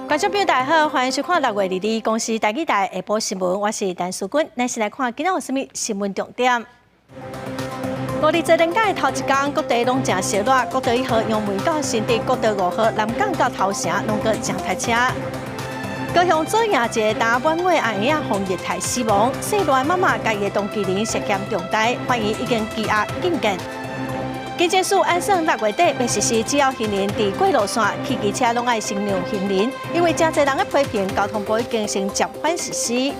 观众朋友大家好，欢迎收看6月2日公司台语台下晡新闻，我是陈淑君，咱先来看今仔有啥物新闻重点。5日节连假的头一天，各地拢真热闹，国道1号杨梅到新竹，国道5号南港到头城，拢个真塞车。高雄做夜节打满月阿爷仔红日台死亡，细路妈妈家己的当机人涉嫌重大，怀疑已经羁押禁见。警政署按算6月底要实施，只要行人伫过路线骑机车拢爱先让行人，因为真侪人的批评，交通部已经先暂缓实施。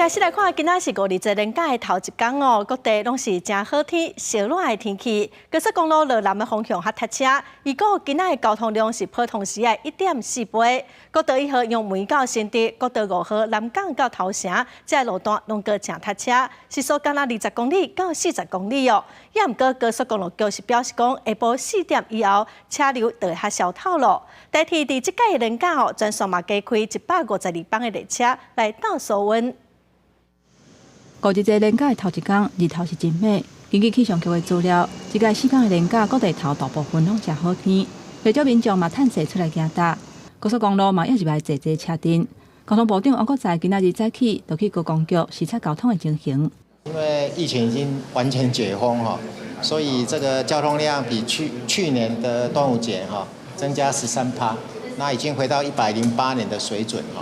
先来看，今仔是5日节连假的头一天哦，各地拢是真好天、热闹的天气。高速公路落南的方向较塞车，预估今仔的交通量是普通时的1.4倍。国道1号杨梅到新竹，国道5号南港到头城，这路段拢个真塞车，时速敢若20公里到40公里哦。也毋过高速公路局是表示讲，下晡4点以后，车流就会较少透咯。代替伫即届的连假哦，专线嘛加开152班的列车来倒收温。5日节连假的头一天，日头是真美。根据气象局的资料，这个4天的连假，各地头大部分拢真好天，不少民众嘛趁势出来行搭。高速公路嘛也是来坐车阵。交通部长王国材今仔日早起就去高公局视察交通的情形。因为疫情已经完全解封哈，所以这个交通量比去年的端午节哈增加13%，那已经回到108年的水准哈。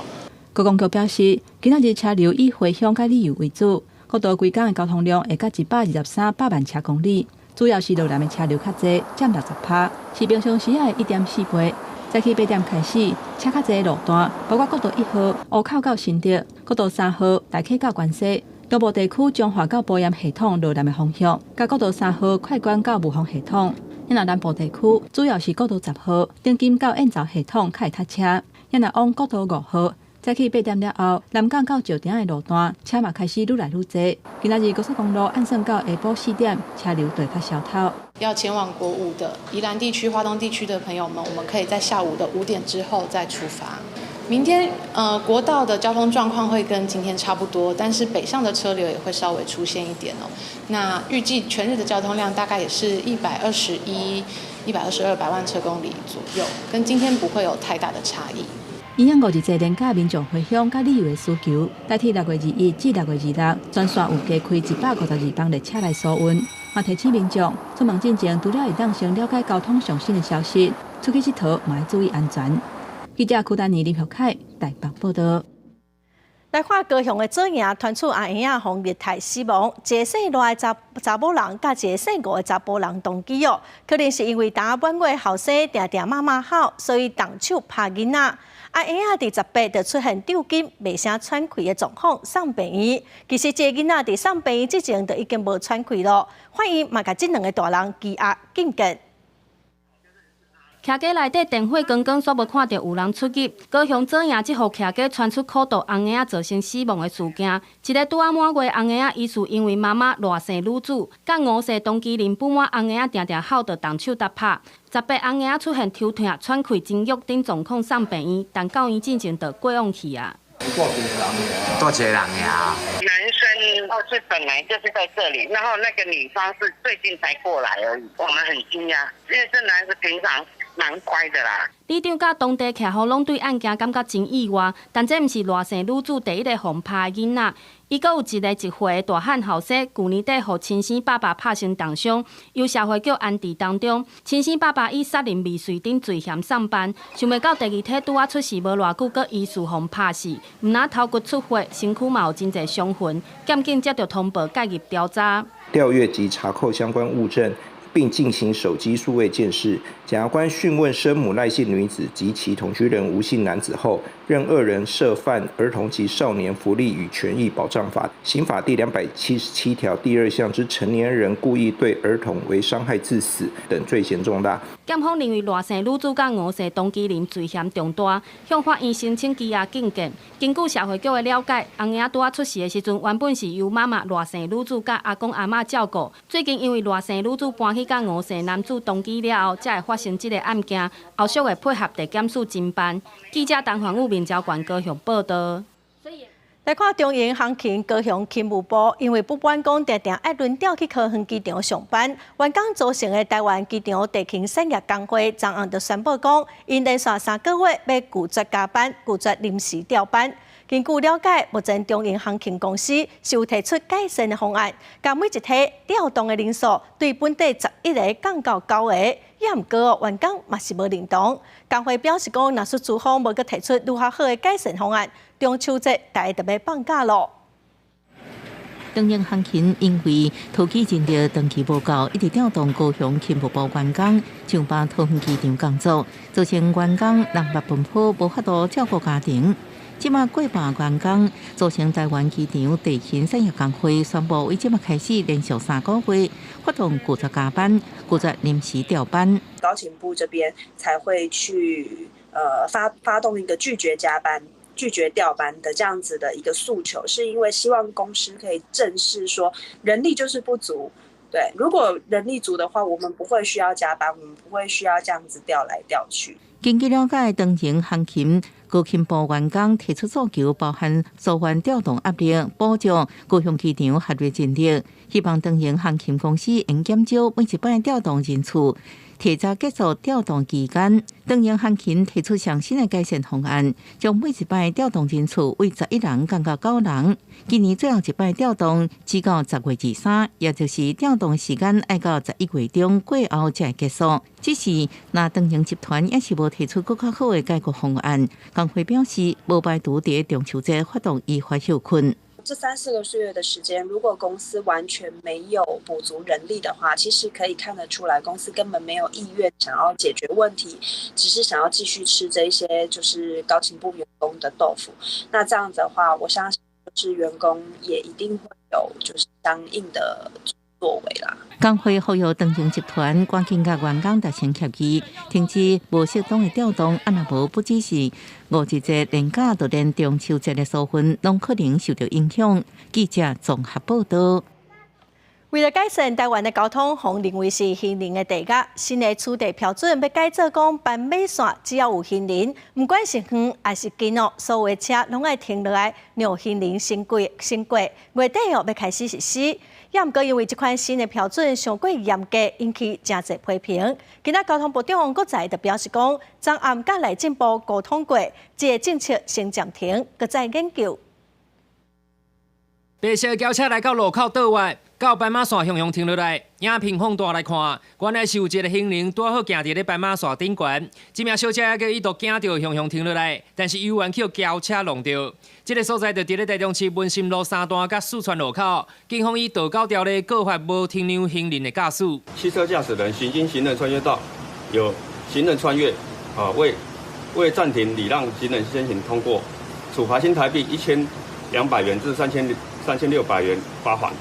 高公局表示，今仔日车流以回乡甲旅游为主，国道规港的交通量会到123百万车公里，主要是路南的车流较侪，占60%，是平常时的1.4倍。早起8点开始，车较侪的路段，包括国道1号湖口到新竹，国道3号大溪到关西，中部地区彰化到保盐系统路南的方向，甲国道3号快关到雾峰系统。若南部地区主要是国道10号顶金到燕巢系统较会塞车，若往国道5号。早起8点了后，南港到石碇的路段车嘛开始愈来愈多。今仔日高速公路按算到下晡4点，车流就会较少透。要前往国五的宜兰地区、花东地区的朋友们，我们可以在下午的5点之后再出发。明天国道的交通状况会跟今天差不多，但是北上的车流也会稍微出现一点哦。那预计全日的交通量大概也是122百万车公里左右，跟今天不会有太大的差异。因应5日节连假民众回乡甲旅游的需求，代替6月21至6月26，专线有加开152班列车来收温。嘛提醒民众出门进前，除了会当先了解交通上新的消息，出去佚佗嘛要注意安全。记者邱丹妮、林学凯台北报道。来看高雄的做营传出阿英仔红日台死亡，一个姓赖的查某人甲一个姓吴的查甫人动机哦，可能是因为打满月后生定定骂骂好，所以动手拍囡仔。阿英仔伫18就出现抽筋、袂声喘气的状况，送病院。其实这个囡仔伫送病院之前就已经无喘气咯，法院嘛甲这2个大人羁押禁见。徛家内底电火光光，煞无看到有人出入。高雄做营即号徛家传出苦毒翁仔造成死亡的事件，一个拄啊满月翁仔疑似因为妈妈赖生女子，甲5岁当机人不满翁仔定定好着动手搭拍。18翁仔出现抽痛、喘气、精液等状况送病院，但到院进前就过往去啊。多几个人呀？男生是本来就是在这里，然后那个女方是最近才过来而已。我们很惊讶，因为这男的平常蛮乖的啦。里长甲当地徛好拢对案件感觉真意外，但这毋是赖姓女子第一个互拍的囡仔。伊阁有一个1岁的大汉后生，去年底互亲生爸爸拍成重伤，由社会局安置当中。亲生爸爸以杀人未遂等罪嫌上班，想袂到第2天拄啊出事无偌久，阁疑似互拍死，毋但头骨出血，身躯嘛有真侪伤痕，检警接到通报介入调查。调阅及查扣相关物证，并进行手机数位鉴识。检察官讯问生母赖姓女子及其同居人吴姓男子后，认2人涉犯《儿童及少年福利与权益保障法》刑法第277条第2项之成年人故意对儿童为伤害致死等罪嫌重大。检方认为赖姓女子甲5岁当机人罪嫌重大，向法院申请羁押禁见。根据社会局的了解，翁仔拄啊出事的时阵，原本是由妈妈赖姓女子甲阿公阿嬷照顾。最近因为赖姓女子搬去甲5岁男子同居了后，才会发生这个案件，后续会配合地检署侦办。记者陈焕武、面交管高雄报道。来看中营航勤高雄勤务部，因为不满讲常常爱轮调去桃园机场上班，员工组成的台湾机场地勤产业工会昨暗就宣布讲，因连续3个月要拒绝加班、拒绝临时调班。根据了解，目前中营航勤公司是有提出改善的方案，甲每一梯调动的人数对本地11个降到9个，也毋过员工嘛是无认同。工会表示讲，若是资方无佮提出如何好的改善方案，中秋节大家就要放假咯。中营航勤因为投机人力长期无够，一直调动高雄勤务部员工上班桃园机场工作，造成员工人力分配无法度照顾家庭。即马过半员工组成台湾机场地勤产业工会宣布，为即马开始连续3个月发动拒绝加班、拒绝临时调班。高勤部这边才会去发动一个拒绝加班、拒绝调班的这样子的一个诉求，是因为希望公司可以正视说人力就是不足。对，如果人力足的话，我们不会需要加班，我们不会需要这样子调来调去。根据了解，中营航勤高勤部员工提出诉求，包含疏缓调动压力、保障高雄机场合约人力，希望中营航勤公司应减少每一摆调动人次，提早结束调动期间。中营航勤提出上新的改善方案，将每一摆调动人次为11人降到9人。今年最后一摆调动只到10月23，也就是调动时间要到11月中过后才会结束。只是那中营集团也是无提出更较好的解决方案。工会表示，无排除伫中秋节发动依法休困。这3-4个月的时间，如果公司完全没有补足人力的话，其实可以看得出来，公司根本没有意愿想要解决问题，只是想要继续吃这一些就是高勤部员工的豆腐。那这样子的话，我相信就是员工也一定会有就是相应的作为啦。工会呼吁中营集团赶紧甲员工达成协议，停止无适当的调动，若无不只是5日节连假，就连中秋节的疏分拢可能受到影响。记者综合报道。为了改善台湾的交通，互认为是行人的地价，新的土地标准要改做讲，斑马线只要有行人，不管是远还是近哦，所有的车拢爱停落来让行人先过。月底要开始实施。也毋过因为这款新的标准上过严格，引起真侪批评。今仔交通部长王国材就表示讲，昨暗甲内政部沟通过，这个政策先暂停，搁再研究。白色轿车来到路口倒弯，到斑马线向停落来。影片放大来看，原来是有一个行人拄好行伫咧斑马线顶悬，这名小姐还佫一度惊到向停落来，但是犹原去轿车弄着。这个所在就伫咧台中市文心路3段甲四川路口，警方以道交条例告发无停留行人的驾驶。汽车驾驶人行经行人穿越道，有行人穿越，未暂停礼让行人先行通过，处罚新台币1200元至3600元罚款。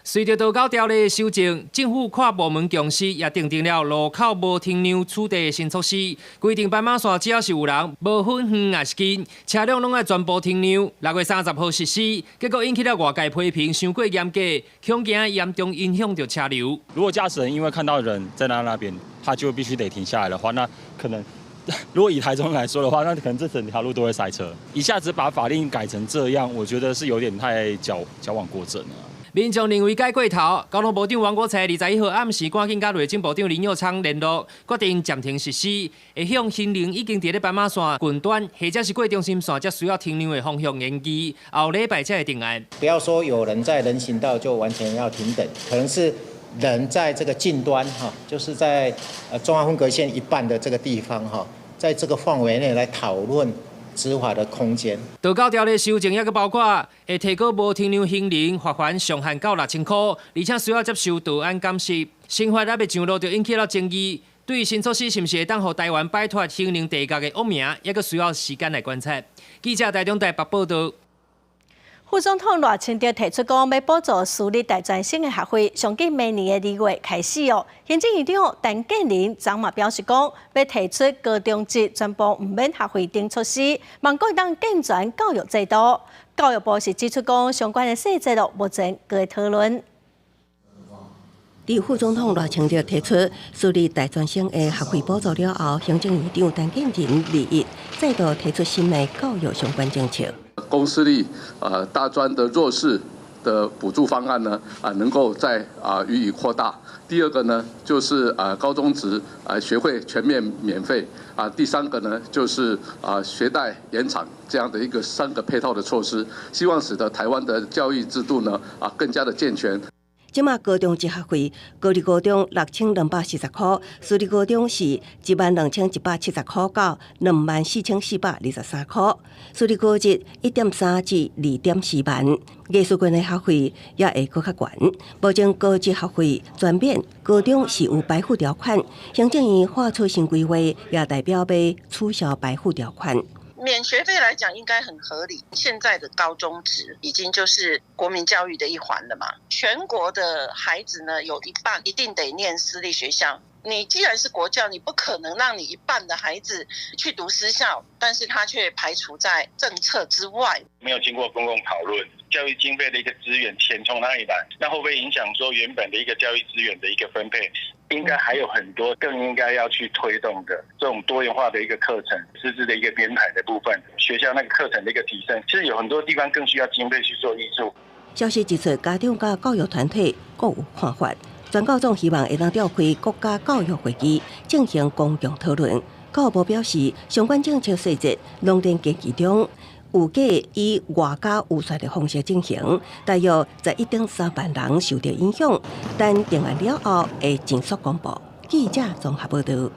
随着道交条例的修正，政府跨部门共识也订定了路口无停留处地的新措施，规定斑马线只要是有人，无分远还是近，车辆拢要全部停留。6月30号实施，结果引起了外界批评，太过严格，恐惊严重影响到车流。如果驾驶人因为看到人在那边，他就必须得停下来的话，那可能。如果以台中来说的话，那可能这整条路都会塞车。一下子把法令改成这样，我觉得是有点太矫枉过正了。民众认为改过头，交通部长王国材21号暗时赶紧甲内政部长林佑昌联络，决定暂停实施，会向行人已经伫咧斑马线近端或者是过中心线才需要停留的方向延期，后礼拜才会定案。不要说有人在人行道就完全要停等，可能是人在这个近端就是在中央分隔线一半的这个地方在这个范围内来讨论执法的空间。道交条例修正也包括会提高无停留行人罚款上限到6000块，而且需要接受道安监视。新法还未上路就引起了争议。对于新措施是不是会当互台湾摆脱行人地价的恶名，也阁需要时间来观察。记者台中台北报道。副总统赖清德提出讲，要补助私立大专生的学费，上计明年的2月开始哦。行政院长陈建仁昨嘛表示讲，要提出高中职全部唔免学费等措施，望国当健全教育制度。教育部是指出讲，相关的细节目前搁讨论。伫副总统赖清德提出私立大专生的学费补助了后，行政院长陈建仁2日再度提出新的教育相关政策。公司力大专的弱势的补助方案呢能够再予以扩大。第二个呢就是高中职学费全面免费第三个呢就是学贷延长这样的一个3个配套的措施，希望使得台湾的教育制度呢更加的健全。即马高中一学费，高二高中6240块，私立高中是12170块到24423块，私立高职1.3至2.4万。艺术群的学费也会搁较悬，保证高职学费全免，高中是有排付条款，行政院画出新规划，也代表要取消排付条款。免学费来讲应该很合理，现在的高中职已经就是国民教育的一环了嘛。全国的孩子呢，有一半一定得念私立学校。你既然是国教，你不可能让你一半的孩子去读私校，但是他却排除在政策之外。没有经过公共讨论，教育经费的一个资源钱从哪里来？那会不会影响说原本的一个教育资源的一个分配？应该还有很多更应该要去推动的这种多元化的一个课程、师资的一个编排的部分，学校那个课程的一个提升，其实有很多地方更需要经费去做挹注。消息指出，家长甲教育团体各有看法。全教总希望会当召开国家教育会议，进行公共讨论。教育部表示，相关政策细节拢在研究中，有计以外加预算的方式进行，大约11.3万人受到影响，但定案了后会尽速公布。记者综合报道。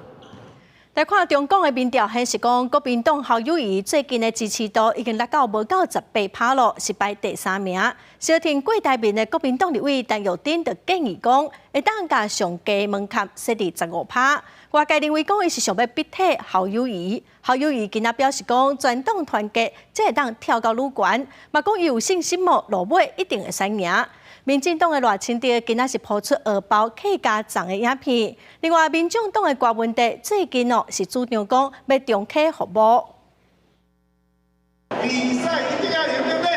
来看中共的民调显示，讲国民党侯友宜最近的支持度已经达到无到18%了，是排第3名。小挺过台面的国民党立委陈玉珍就建议讲，会当甲上低门槛设立15%。外界认为讲伊是想要逼退侯友宜。侯友宜今仔表示讲，全党团结，才会当跳到愈悬。嘛讲伊有信心哦，落尾一定会使赢。民进党的赖清德今仔是抛出荷包客家粽的影片。另外，民众党的郭文德最近是主张讲要重启服务。比赛一定要赢，对不对？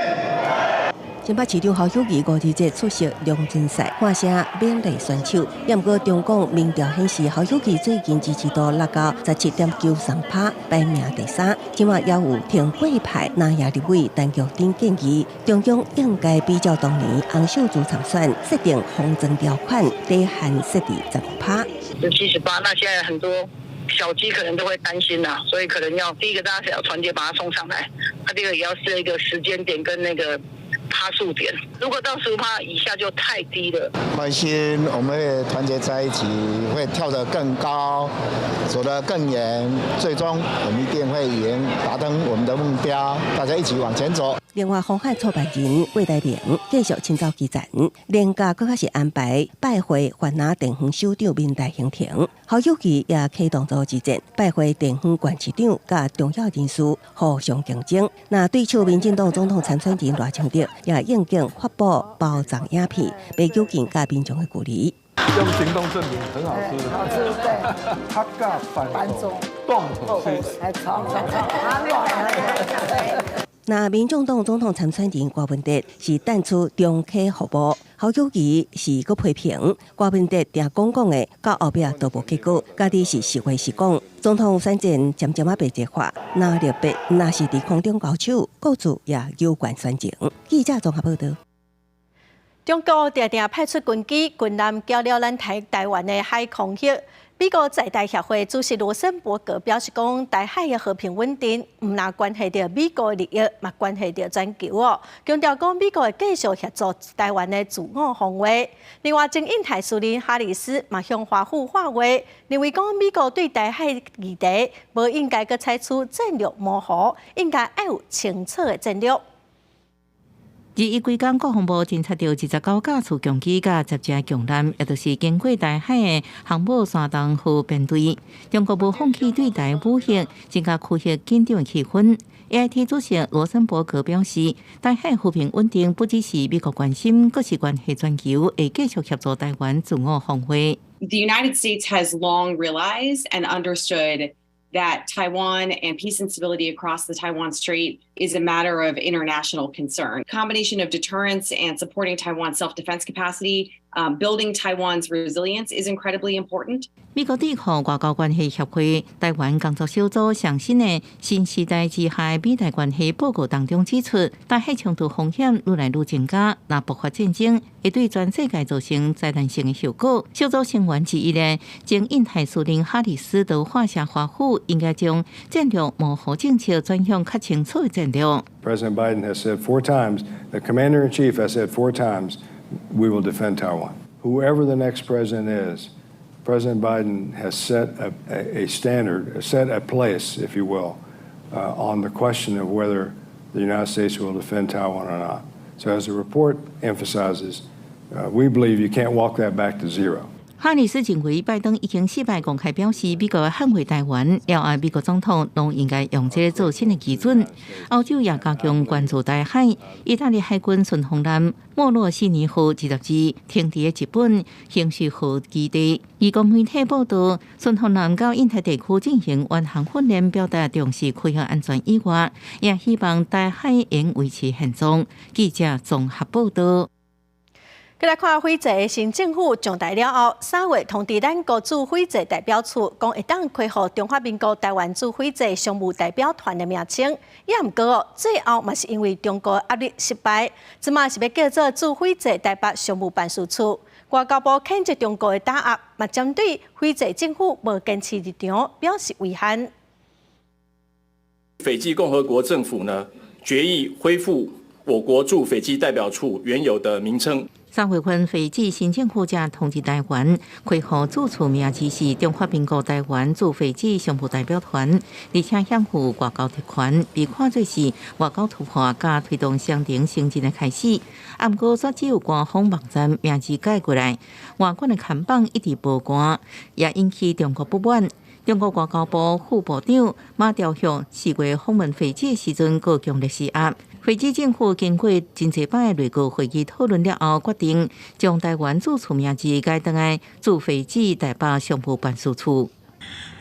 新北市长侯友宜5日节出席量竞赛，喊声勉励选手。也不过，中共民调显示，侯友宜最近支持度落到17.93%，排名第3。今晚也有挺贵派南亚立委陈玉珍建议，中央应该比较当年洪秀柱参选，设定方针条款，底限设立15%。78，那现在很多小鸡可能都会担心啦，所以可能要第一个大家要团结把它送上来，第二个也要设一个时间点跟那个趴数点，如果到15%以下就太低了。关心我们会团结在一起，会跳得更高，走得更远，最终我们一定会赢，达成我们的目标，大家一起往前走。另外，红海创办人魏大明继续亲走基层，连假更加是安排拜会环南电园首长民代行庭，侯友宜也启动组之前拜会电园管市长甲重要人士互相竞争。那对手民进党总统参选人赖清德也应景发布包粽影片，被揪近甲民众的距离。用行动证明很好吃，好吃对。他嘎反中断口吃，还炒。那民众党总统参选人郭文德是淡出中启服务，侯友宜是个批评郭文德定讲的，到后壁都无结果，家己是实话实讲。总统选战渐渐被弱化，那特别那是伫空中交手，各自也有关选情。记者综合报道。中国常常派出军机、军舰交了咱台湾的海空域。美国在台协会主席罗森伯格表示讲，台海的和平稳定唔但关系到美国的利益，嘛关系到全球哦。强调讲，美国会继续协助台湾的自我防卫。另外，前印太司令哈里斯嘛向华府发话，认为讲美国对台海议题无应该佮采取战略模糊，应该要有清楚的战略。伊规工国防部侦察到29架次强机甲10只强舰，也就是经过台海的航母山东和编队。中国无放弃对台武力，增加区域紧张的气氛。AIT 主席罗森伯格表示，台海和平稳定不只是美国关心，更是关系全球，会继续协助台湾自我防卫。The United States has long realized and understood that Taiwan and peace and stability across the Taiwan Strait is a matter of international concern. A combination of deterrence and supporting Taiwan's self-defense capacity building Taiwan's resilience is incredibly important. 美国抵抗外交关系协会台湾工作小组上新的新时代之下美台关系报告当中指出，台海冲突风险愈来愈增加，若爆发战争，会对全世界造成灾难性的后果。小组成员之一的前印太司令哈里斯都画下华府应该将战略模糊政策转向较清楚的战略。President Biden has said 4 times, the Commander-in-Chief has said 4 times, we will defend Taiwan. Whoever the next president is, President Biden has set a standard, set a place, if you will, on the question of whether the United States will defend Taiwan or not. So as the report emphasizes, we believe you can't walk that back to zero. 哈里斯认为，拜登已经4摆公开表示，美国捍卫台湾，了后美国总统拢应该用这做新的基准。欧洲也加强关注台海，意大利海军巡航舰莫洛西尼号20日停伫日本兴许号基地。美国媒体报道，巡航舰到印太地区进行远航训练，表达重视海洋安全以外，也希望台海应维持现状。记者综合报道。再来看斐济新政府上台了后，3月通知咱国驻斐济代表处，讲会当开放中华民国台湾驻斐济商务代表团的名称。也毋过，最后嘛是因为中国压力失败，即嘛是要叫做驻斐济台北商务办事处。外交部谴责中国的打压，嘛针对斐济政府无坚持立场表示遗憾。斐济共和国政府呢决议恢复我国驻斐济代表处原有的名称。3月份，斐济新政府才通知台湾，开放驻处名字是中华民国台湾驻斐济商务代表团，而且享负外交特权，被看作是外交突破加推动双城升级的开始。不过，却只有官方网站名字改过来，外观的看板一直无关，也引起中国不满。中国外交部副部长马朝旭4月访问斐济时阵，高强烈施压。斐济政府经过真济摆内阁会议讨论了后，决定将台湾驻处名字改回来驻斐济台北商务办事处。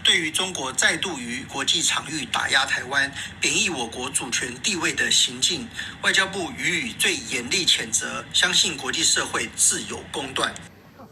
对于中国再度于国际场域打压台湾、贬义我国主权地位的行径，外交部予以最严厉谴责，相信国际社会自有公断。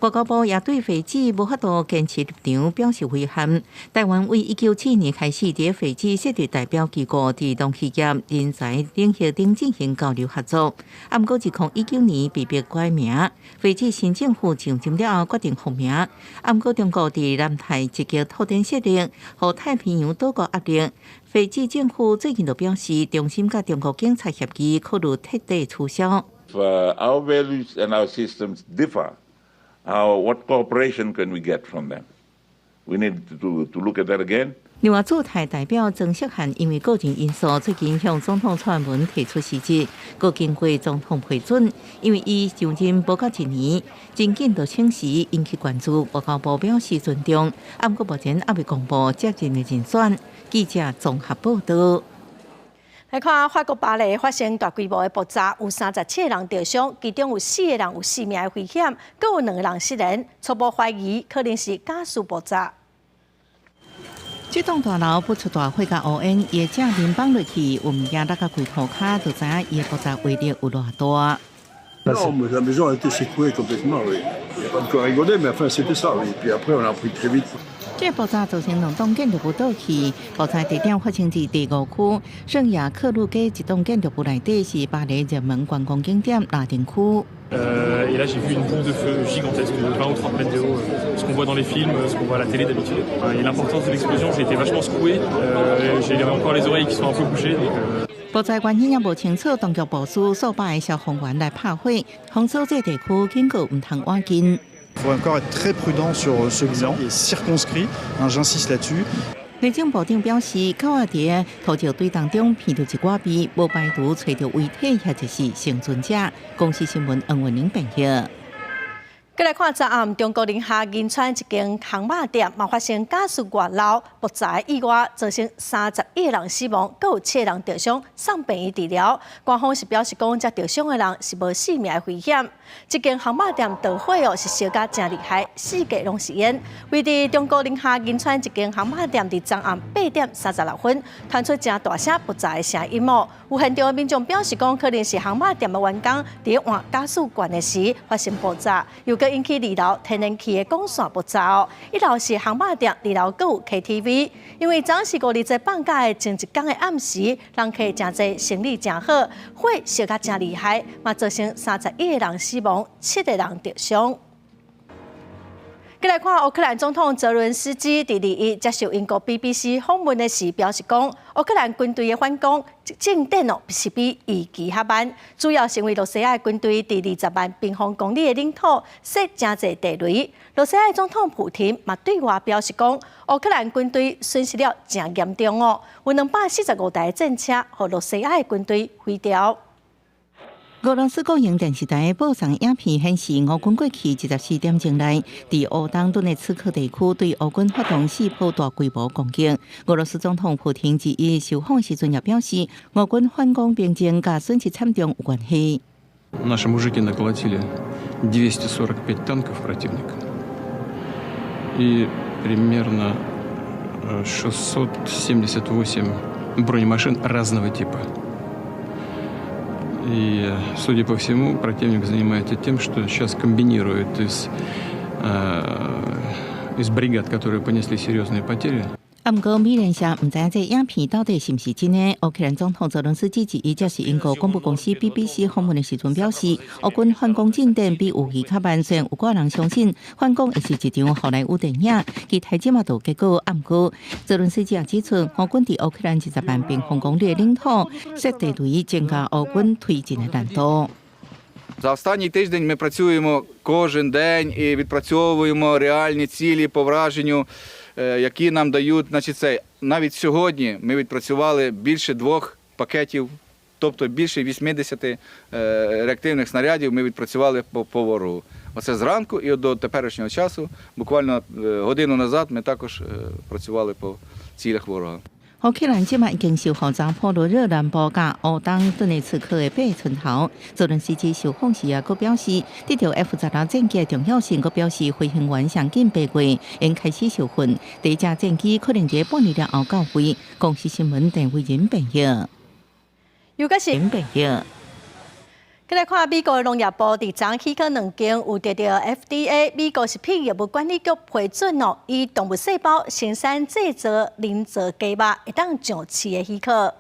外交部也对斐济无法度坚持立场表示遗憾。台湾为1972年开始伫斐济设立代表机构，伫农企业、人才领域顶进行交流合作。不过2019年被迫改名，斐济新政府上任了后决定复名。不过中国伫南太积极拓展势力，予太平洋岛国压力。斐济政府最近就表示，中心甲中国警察协议考虑彻底取消。Our values and our systems differ. What cooperation can we get from them? We need to look at that again. 另外，驻台代表曾锡汉因为个人因素，最近向总统蔡英文提出辞职，佮经过总统批准。因为伊上任无到1年，真紧就请辞，引起关注。外交部表示尊重，不过目前还未公布接任的人选。记者综合报道。来看法国巴黎发生大规模的爆炸，有37个人受伤，其中有4个人有性命的危险，阁有2个人失联，初步怀疑可能是加速爆炸。这栋大楼不出大火甲乌烟，业者联邦落去，有物件落甲柜涂骹，就知影伊的爆炸威力有偌大。Non, mais la maison a été secouée complètement, oui. Il n'y a pas de quoi rigoler, mais enfin c'était ça, oui. Puis après on a appris très vite. 这爆炸造成2栋建筑物倒去，爆炸地点发生在第5区圣雅克路街一栋建筑物内底，是巴黎热门观光景点拉丁区。Et là, j'ai vu une boule de feu gigantesque de 20 ou 30 mètres de haut, ce qu'on voit dans les films, ce qu'on voit à la télé d'habitude. Et l'importance de l'explosion, j'ai été vachement secoué. J'ai encore les oreilles qui sont un peu bouchées. Donc, 爆炸原因也无清楚，当局部署数百个消防员来拍火，封锁这地区，警告唔通往近。Il faut encore être très prudent sur ce bilan et circonscrit. J'insiste là-dessus. 内政部长表示，九仔伫土石堆当中闻到一股味，无排除找到遗体，或者是幸存者。公司新闻黄文玲报道。再来看昨暗，中国宁夏银川一间航马店嘛发生加速外漏爆炸意外，造成31人死亡，阁有7人受伤，送病院治疗。官方是表示讲，这受伤的人是无性命的危险。这间航马店导火是烧甲真厉害，4家拢是烟。位伫中国宁夏银川一间航马店，伫昨暗8点36分传出真大声爆炸的声音幕。有现场的民众表示讲，可能是航马店的员工伫换加速管的时发生爆炸，又搁引起2楼天然气的管线爆炸。1楼是航马店，2楼阁有 KTV。因为早是5日在放假的前一天的暗时，人客真侪，生意真好，火烧甲真厉害，嘛造成31个人死亡，7个人受伤。再来看乌克兰总统泽伦斯基第2日接受英国 BBC 访问的时表示讲，乌克兰军队的反攻进展是比预期较慢，主要是因为罗西亚军队伫20万平方公里的领土设真侪地雷。罗西亚总统普廷嘛对外表示讲，乌克兰军队损失了真严重哦，有245台战车和罗西亚的军队毁掉。俄罗斯国营电视台报上影片显示，俄军过去24点钟内，伫乌东顿涅茨克地区对乌军发动4波大规模攻击。俄罗斯总统普廷之一受访时阵也表示，俄军反攻兵争甲损失惨重有关系。Наши мужики наколотили 245 танков противника и примерно 678 бронемашин разного типа. И, судя по всему, противник занимается тем, что сейчас комбинирует из бригад, которые понесли серьезные потери. 不过，美联社唔知影这影片到底是唔是真的。乌克兰总统泽伦斯基1日接受英国广播公司 BBC 访问的时阵表示，乌军反攻进展比预期较慢，虽然有个人相信反攻会是一场好莱坞电影，其台积嘛都结果暗估。泽伦斯基也指出，乌军伫乌克兰20万平方公里的领土设地雷，增加乌军推进的难度。За останній тиждень ми працюємо кожен день і відпрацьовуємо реальні цілі по враженню, які нам дають, навіть сьогодні ми відпрацювали більше 2 пакетів, тобто більше 80 реактивних снарядів ми відпрацювали по ворогу. Оце зранку і до теперішнього часу, буквально годину назад ми також працювали по цілях ворога. 乌克兰即卖已经受复杂波罗热南部甲乌东顿涅茨克的8寸头。泽伦斯基受访时也佫表示，得到 F-16战机的重要性，佫表示飞行员上紧爬过，因开始受训。第一架战机可能在半年了后到位。公司新闻电为人朋友。又个是人朋友。再来看美国的农业部伫昨许可2间有得到 FDA 美国食品业务管理局批准哦，以动物细胞生产制作人造鸡肉会当上市的许可。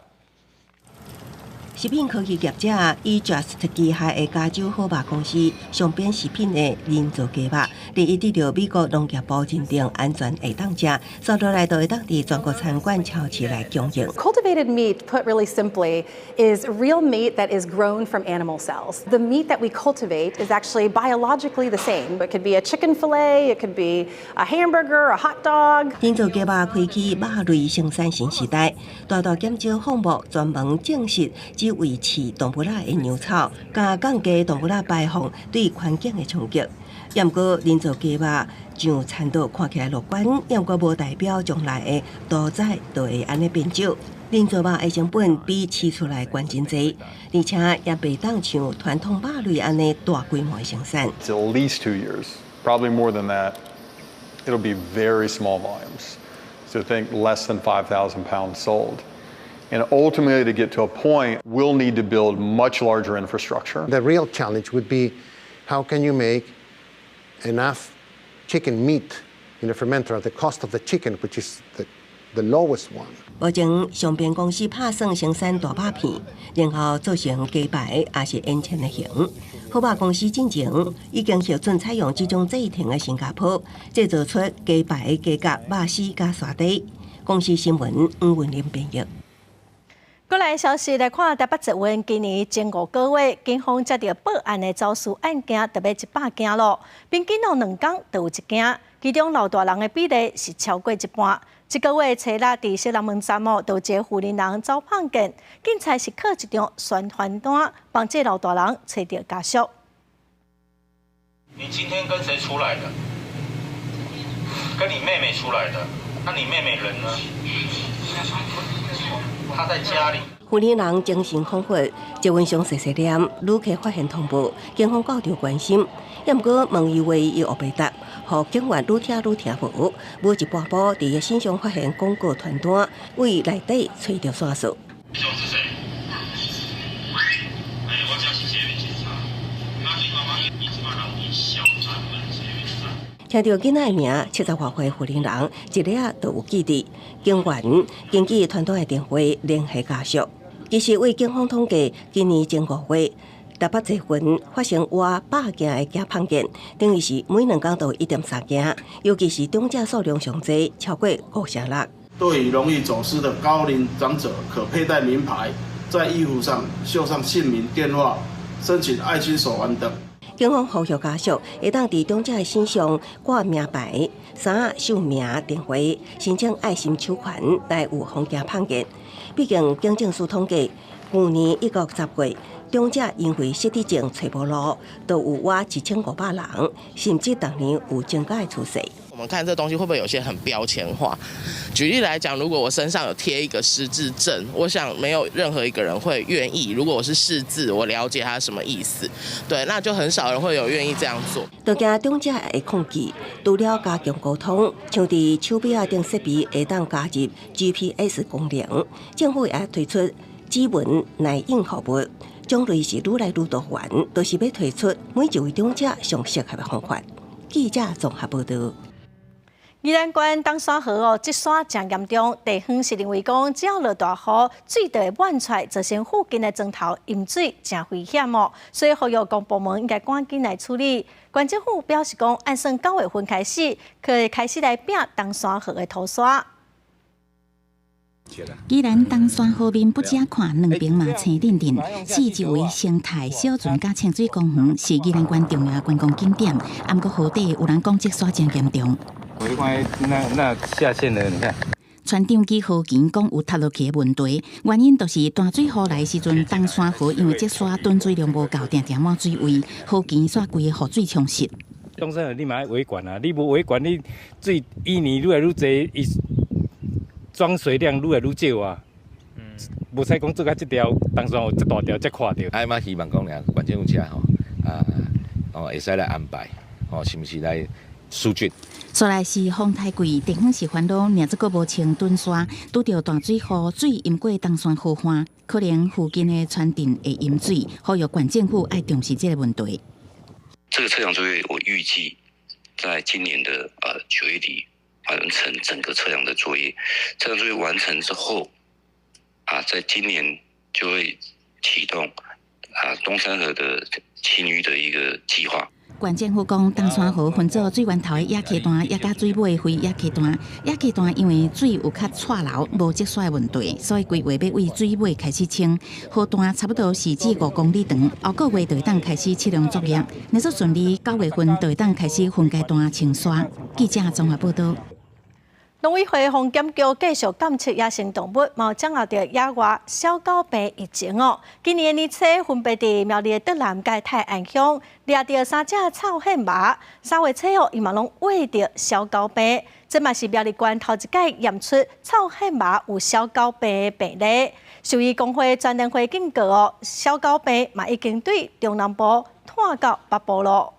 食品科技业者以 Just 旗下的加州好肉公司上边食品的人造鸡肉，第一得到美国农业部认定安全会当食，接落来就会当伫全国餐馆超市来供应。Cultivated meat, put really simply, is real meat that is grown from animal cells. The meat that we cultivate is actually biologically the same. It could be a chicken fillet, it could be a hamburger, a hot dog. 人造鸡肉开启肉类生产新时代，大大减少放牧，专门种植只维持动物肉的牛草，加降低动物肉排放对环境的冲击。也毋过人造鸡肉上产度看起来乐观，也毋过无代表将来的屠宰都会安尼变少。人造肉的成本比饲出来悬真济，而且也袂当像传统肉类安尼大规模的生产。It's at least 2 years, probably more than that. It'll be very small volumes. So think less than 5,000 pounds sold. And ultimately, to get to a point, we'll need to build much larger infrastructure. The real challenge would be, how can you make enough chicken meat in a fermenter at the cost of the chicken, which is the lowest one? 目前，上边公司拍算生产大肉片，然后做成鸡排，也是烟签的型。好肉公司进前已经核准采用这种制成的新加坡，制造出鸡排、鸡甲、肉丝加沙底。公司新闻吴文林编译。过来消息来看，台北捷运今年前5个月，警方接到报案的肇事案件特别100件咯，平均2天就有1件，其中老大人的比例是超过1半。这个月初六伫西南门站有一个妇人人遭碰见，警察是靠一张宣传单帮这老大人找到家属。你今天跟谁出来的？跟你妹妹出来的。那你妹妹人呢？她在家里。妇人人精神恍惚，捷运上细细念，旅客发现通报，警方高调关心。也毋过问伊话，伊学袂答，互警员愈听愈听无。无一半步，伫伊身上发现广告传单，为内底找到线索。我家是捷运警察，那你妈妈一直把人小专门。听到囡仔的名，70多岁妇人人一日都有记忆。警员经过团队的电话联系家属，其实为警方统计，今年前5月，台北这群发生约100件的假碰见，等于是每2天都有1.3件，尤其是中价数量上侪，超过56。对于容易走失的高龄长者，可佩戴名牌，在衣服上绣上姓名、电话，申请爱心手环等。警方呼吁家属会当伫中者的身上挂名牌、衫、绣名、电话，申请爱心手款来预防假碰见。毕竟警政署统计，去年1个10月，中者因为失智症找无路，都有约1500人，甚至当年有增加的趋势。我们看这东西会不会有些很标签化？举例来讲，如果我身上有贴一个失智症，我想没有任何一个人会愿意。如果我是识字，我了解它什么意思，对，那就很少人会有愿意这样做。就惊中者会控制，除了加强沟通，像伫手表等设备会当加入 GPS 功能，政府也推出指纹耐用服务。种类是愈来愈多元，都是要推出每一位中者上适合的方法。记者综合报道。宜兰县东山河积沙真严重，地方是认为讲，只要落大雨，水就会漫出来，造成附近的庄头淹水，真危险哦。所以呼吁公部门应该赶紧来处理。县政府表示讲，按算9月份开始，可以开始来拼东山河的土沙。宜兰东山河面不只看2边嘛青嫩嫩，是一位生态小船加清水公园，是宜兰县重要的观光景点。不过河底有人讲积沙真严重。我看那下线了，你看。船长记河墘讲有塌落去的问题，原因就是大水雨来时阵，东山河因为积沙囤水量无够，常常满水位，河墘煞规个河水冲蚀。东山河你嘛要维管啊，你无维管，你水一年愈来愈侪，伊装水量愈来愈少啊。无使讲做甲这条东山河这大条才看到。哎嘛，希望讲俩县政府车会使来安排，是毋是来疏浚？再来是丰台柜，地方是烦恼，仍则阁无清墩沙，拄着大水雨，水淹过东山河岸，可能附近的船镇会淹水，呼吁县政府要重视这个问题。这个测量作业，我预计在今年的9月底完成整个测量的作业。测量作业完成之后，在今年就会启动东山河的清淤的一个计划。县政府讲，东山河分做水源头的野溪段，也甲水尾非野溪段。野溪段因为水有较岔流，无积水的问题，所以规划要为水尾开始清。河段差不多是至5公里长，后个月就会当开始测量作业。若说顺利，9月份就会当开始分阶段清刷。记者综合报道。农委会防检局继续监测野生动物，冇掌握到野外小狗病疫情哦。今年年初分别伫苗栗德南甲泰安乡抓到3只臭hen麻，3月初哦，伊嘛拢喂着小狗病，这嘛是苗栗县头一届验出臭hen麻有小狗病的病例。兽医工会专联会警告哦，小狗病嘛已经对中南部传到北部咯。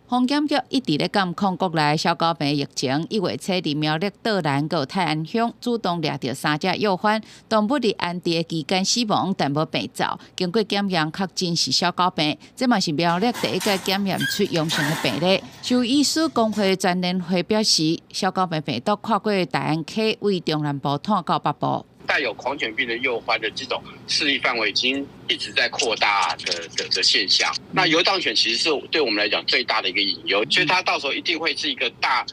防检局一直咧监控国内小狗病疫情，1月初伫苗栗岛南和泰安乡主动抓到3只幼犬，动物伫安置期间死亡，但无病灶。经过检验，确诊是小狗病，这嘛是苗栗第一个检验出阳性的病例。兽医师工会专联会表示，小狗病病毒跨过大安溪，为中南部传到北部。带有狂犬病的幼獾的这种势力范围已经一直在扩大的现象。那游荡犬其实是对我们来讲最大的一个隐忧，所以它到时候一定会是一个大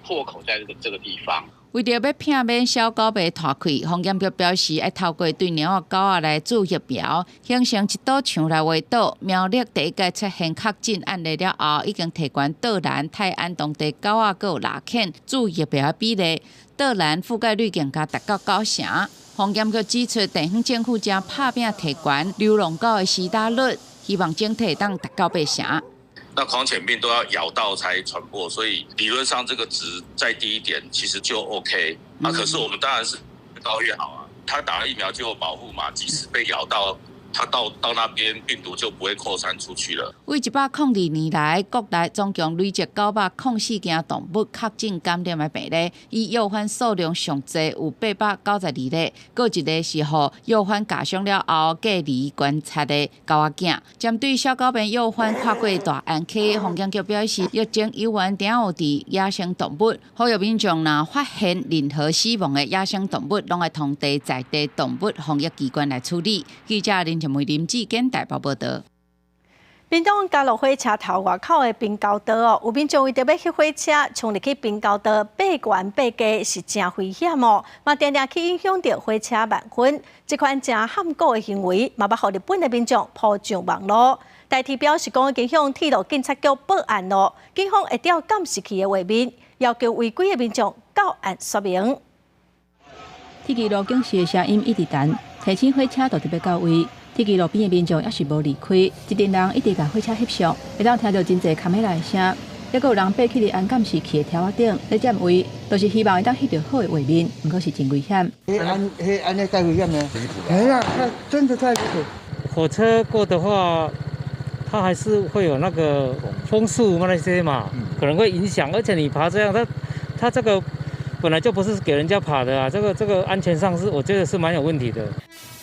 破口在这个地方。为着要避免小狗病拖开，防检局表示要透过对猫仔狗仔来注疫苗，形成一堵墙来围堵。苗栗第一届出现确诊案例了后，已经提悬岛南、泰安当地狗仔还有拉犬注疫苗的比例，岛南覆盖率更加达到90%。防检局指出，地方政府将拍拼提悬流浪狗的施打率，希望整体当达到80%。那狂犬病都要咬到才传播，所以理论上这个值再低一点，其实就 OK。可是我们当然是越高越好啊。他打了疫苗就有保护嘛，即使被咬到，它到那边病毒就不会扩散出去了。为102年来，国内总共累积904件动物确诊感染的病例，以药贩数量上济有892例，各一例是互药贩加上了后隔离观察的狗仔囝。针对小狗病药贩跨过大安溪，防疫局表示，疫情有缘定有伫野生动物，呼吁民众若发现任何死亡的野生动物，拢会通知在地动物防疫机关来处理。记者林林志坚台北报道。屏东加路火车头外口的滨高道哦，有民众为着要去火车冲入去滨高道爬悬爬低是真危险哦，嘛常常去影响到火车慢行。这款真罕古的行为，嘛要予日本的民众铺上网络。代替表示讲已经向铁路警察局报案咯，警方会调监视器的画面，要求违规的民众到案说明。铁骑路警示的声音一直弹，提醒火车到底要到位。铁骑路边的民众也是无离开，一群人一直甲火车翕相，会当听到真侪卡梅拉的声，还佫有人爬起伫安监视器的条仔顶咧占位，都是希望会当翕到好的画面，毋过是真危险。安尼太危险了，哎呀，真的太危险。火车过的话，它还是会有那个风速那些嘛，可能会影响，而且你爬这样，它这个本来就不是给人家爬的啊，这个安全上是我觉得是蛮有问题的。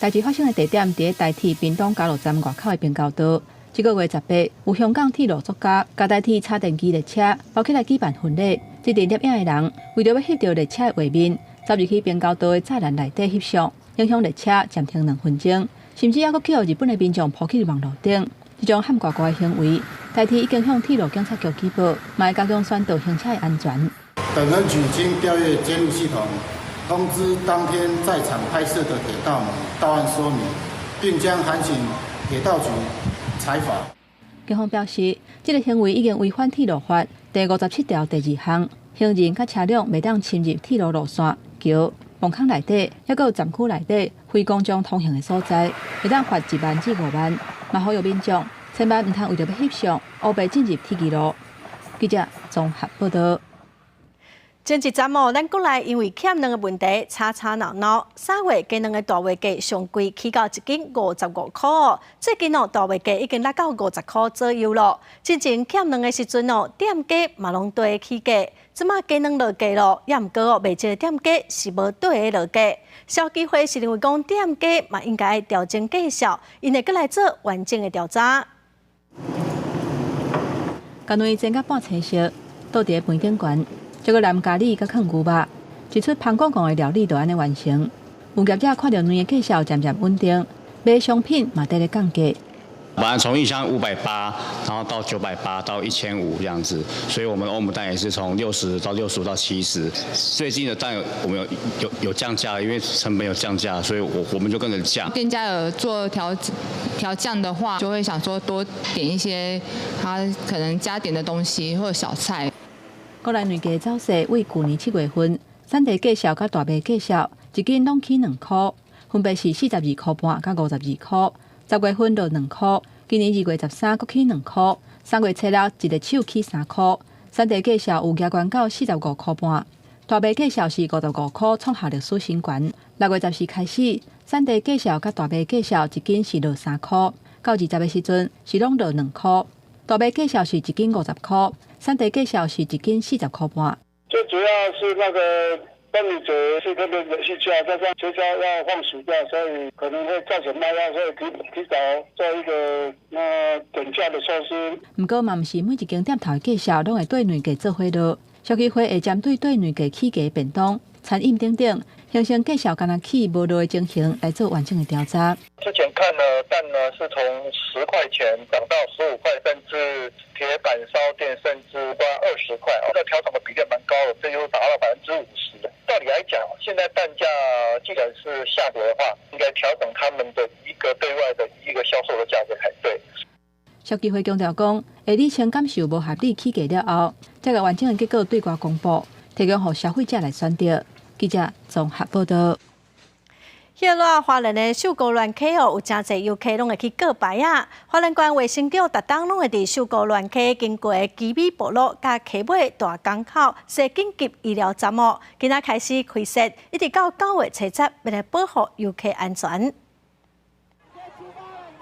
代志发生的地点伫台铁屏东加路站外口的滨高道。这个月18，有香港铁路作家甲台铁插电机列车包起来举办婚礼，这伫摄影的人为着要翕到列车的画面，走入去滨高道的栅栏内底翕相，影响列车暂停2分钟，甚至还佫叫日本的民众抛弃网络顶。这种喊呱呱的行为，台铁已经向铁路警察局举报，嘛会加强宣导行车的安全。本人取经调阅监录系统，通知当天在场拍摄的铁道迷到案说明，并将函请铁道局裁罚。警方表示，这个行为已经违反铁路法第57条第2项，行人甲车辆袂当侵入铁路路线、桥、墓坑内底，还佫有站区内底非公众通行的所在，会当罚1万至5万。嘛呼吁民众千万唔通为着要翕相，乌白进入铁骑路。记者综合报道。前一阵哦，咱国内因为欠粮的问题吵吵闹闹，3月鸡卵的大尾价上贵起到1斤55块哦。最近哦，大尾价已经拉到50块左右咯。之前欠粮的时阵哦，店家嘛拢对起价，即马鸡卵落价咯，也毋过哦，卖这个店家是无对落价。消基会是认为讲店家嘛应该调整价效，因会阁来做完整的调查。今日前甲半青色，倒伫饭顶悬。这个蓝咖喱甲放牛肉，一出香港的料理就安尼完成。有业者看到卵的价销渐渐稳定，买商品嘛得咧降价。本来从1箱580，然后到980到1500这样子，所以我们欧姆蛋也是从60到65到70。最近的蛋我们有降价，因为成本有降价，所以我们就跟着降。店家有做调降的话，就会想说多点一些他可能加点的东西或者小菜。国内卵价走势为去年7月份，产地价销甲大卖价销1斤拢起2块，分别是42块半甲52块。10月份落2块，今年2月13阁起2块，3月初6一个手起3块。产地价销有加悬到45块半，大卖价销是55块，创下历史新高。6月14开始，产地价销甲大卖价销1斤是落3块，到20的时阵是拢落2块。大卖价销是1斤50块。产地价销是1斤40块半。最主要是那个端午节是特别连续假，加上学校要放暑假，所以可能会造成卖压，所以提早做一个减价的措施。不过嘛，毋是每一间店头的价销拢会对卵价做伙落，消基会会针对对卵价起价便当、餐饮等等，形成价销敢若起无落的情形来做完整的调查。之前看了蛋呢，是从10块钱涨到15块，甚至铁板烧店甚至到20块，这调整的比例蛮高的，这又达到50%。道理来讲，现在蛋价既然是下跌的话，应该调整他们的一个对外的一个销售的价格才对。消基会强调讲，下理清感受无合理起价了后，再个完整的结果对外公布，提供予消费者来选择。记者综合报道。迄个花莲的秀姑峦溪哦，有真侪游客拢会去过牌啊。花莲县卫生局逐当拢会伫秀姑峦溪经过基美部落甲溪尾大港口设紧急医疗站哦，今仔开始开设，一直到9月初10，要来保护游客安全。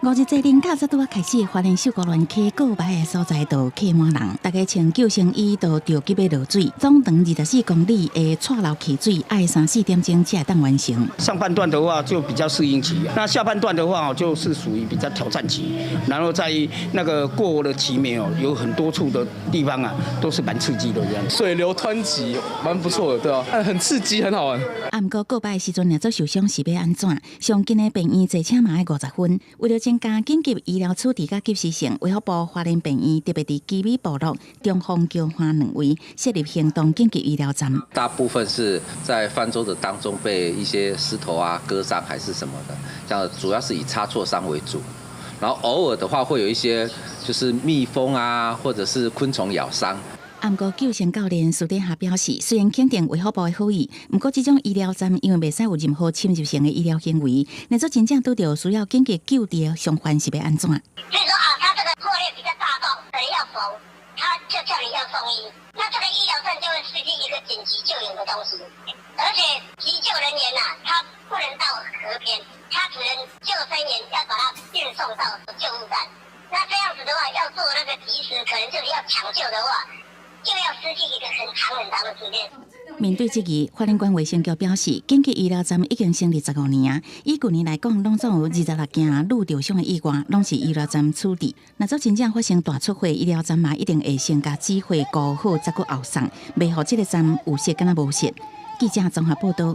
5日这零假才拄开始，花莲秀姑峦溪告白的所在都客满人，大家穿救生衣都着急要落水，总长24公里的岔路起水，要3-4点钟才会当完成。上半段的话就比较适应期，那下半段的话就是属于比较挑战期，然后在那个过了期没有，有很多处的地方啊都是蛮刺激的这样。水流湍急，蛮不错的，对啊，很刺激，很好玩。不过告白的时阵，若做受伤是要安怎？上近的病院坐车嘛要50分，为了增加紧急医疗处置甲及时性，卫福部花莲病院特别伫基美部落、中丰桥花2位设立行动紧急医疗站。大部分是在泛舟的当中被一些石头啊割伤还是什么的，这样主要是以擦挫伤为主，然后偶尔的话会有一些就是蜜蜂啊或者是昆虫咬伤。不过救生教练苏德下表示，虽然肯定卫福部的好意，不过这种医疗站因为袂使有任何侵入性的医疗行为，若做真正拄到需要紧急救治的伤患是要安怎？所以说他这个破裂比较大洞，可能要缝，他就叫你要送医。那这个医疗站就会设计一个紧急救援的东西，而且急救人员他不能到河边，他只能救生员要把他运送到救护站。那这样子的话，要做那个及时，可能就是要抢救的话。就要失去一个很长的时间。面对这个，花莲县卫生局表示，紧急医疗站已经成立15年，以去年来讲，拢总有26件路受伤的意外，拢是医疗站处理。若做真正发生大出血，医疗站嘛一定会先甲指挥顾好，再搁后送，袂互这个站有事敢若无事。记者综合报道。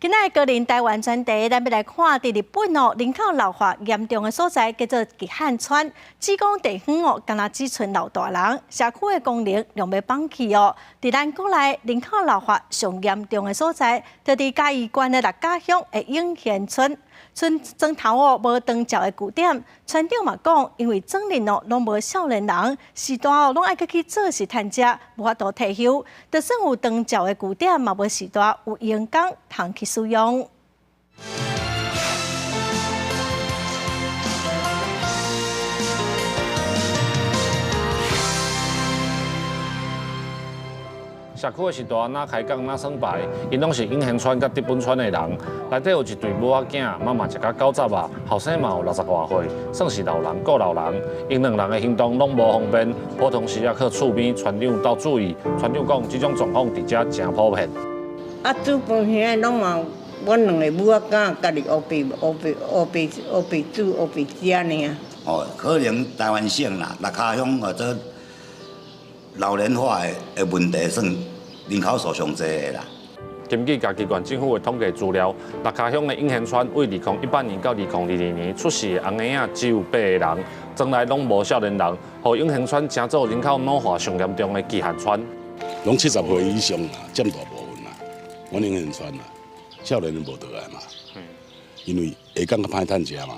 今仔高龄台湾专题，咱要来看伫日本人口老化严重的所在，叫做吉汉川。只讲地方敢若只剩老大人，社区的功能量要放弃伫咱国内人口老化上严重的所在，就伫嘉义县的六甲乡的永贤村。村砖头无长照的据点，村长嘛讲，因为庄人拢无少年人，时段拢爱去做事趁食，无法度退休。就算有长照的据点，嘛无时段有员工通去使用。社区的时段哪开讲哪算牌，因拢是永贤村甲德本村的人，内底有一对母仔囝，妈妈一甲90啊，后生嘛有60外岁，算是老人顾老人。因两人的行动拢无方便，普通时也去厝边村长斗注意。村长讲，这种状况伫遮真普遍。煮饭遐拢嘛，阮两个母仔囝家己学白煮学白食尔。可能台湾省啦，六甲乡或者老龄化的问题算人口数上济的啦。根据嘉义县政府的统计资料，六甲乡的永贤村为2018年到2022年出世的红婴仔只有8个人，庄内拢无少年人，互永贤村成做人口老化上严重的极限村。拢70岁以上啦，占大部分啦。阮永贤村啦，少年人无倒来嘛，因为下港较歹趁食嘛。